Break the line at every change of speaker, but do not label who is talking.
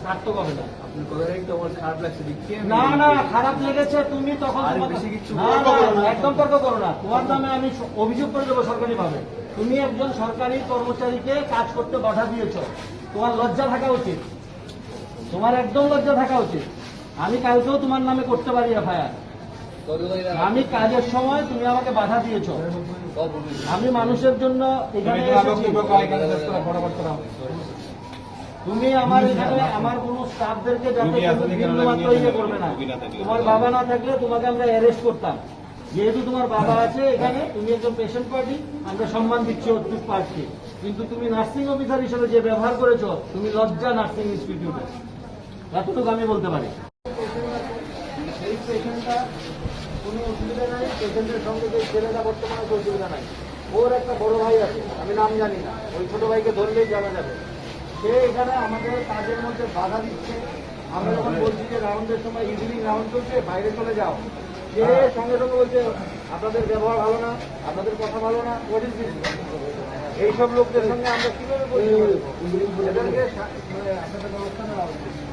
কাটতে হবে না।
আপনি কথাটা একটু আমার খারাপ লাগছে দেখি।
না না খারাপ লেগেছে, তুমি তখন
আর
তোমাকে-
বেশি কিছু
না,
তর্ক
না,
করো না।
একদম তর্ক করো না। তোমার নামে আমি অভিযোগ করে দেবো সরকারি ভাবে। তুমি একজন সরকারি কর্মচারীকে কাজ করতে বাধা দিয়েছ, তোমার লজ্জা থাকা উচিত, তোমার একদম লজ্জা থাকা উচিত। আমি কালকেও তোমার নামে করতে পারি এফআইআর। আমি কাজের সময় তুমি আমাকে বাধা দিয়েছ। আমি মানুষের জন্য এখানে এসেছি। তুমি আমার এখানে আমার কোনো স্টাফদেরকে যাতে বিন্দুমাত্র ইয়ে করবে না। তোমার বাবা না থাকলে তোমাকে আমরা অ্যারেস্ট করতাম। যেহেতু তোমার বাবা আছে এখানে, তুমি একজন পেশেন্ট পার্টি, আমরা সম্মান দিচ্ছি অত্যুক পার্টি। কিন্তু তুমি নার্সিং অফিসার হিসেবে যে ব্যবহার করেছো, তুমি লজ্জা নার্সিং ইনস্টিটিউটে, এতটুকু আমি বলতে পারি। সেই পেশেন্টটা কোনো অসুবিধা নাই, পেশেন্টের সঙ্গে যে ছেলেটা বর্তমানে কোনো অসুবিধা নাই। ওর একটা বড় ভাই আছে, আমি নাম জানি না, ওই ছোট ভাইকে ধরলেই জানা যাবে। সে এখানে আমাদের কাজের মধ্যে বাধা দিচ্ছে। আমরা যখন বলছি যে রাউন্ডের সময় ইভিনিং রাউন্ড চলছে, বাইরে চলে যাও, সে সঙ্গে সঙ্গে বলছে আপনাদের ব্যবহার ভালো না, আপনাদের কথা ভালো না। এইসব লোকদের সঙ্গে আমরা কিভাবে বলছি? এদেরকে আপনাদের ব্যবস্থা নেওয়া উচিত।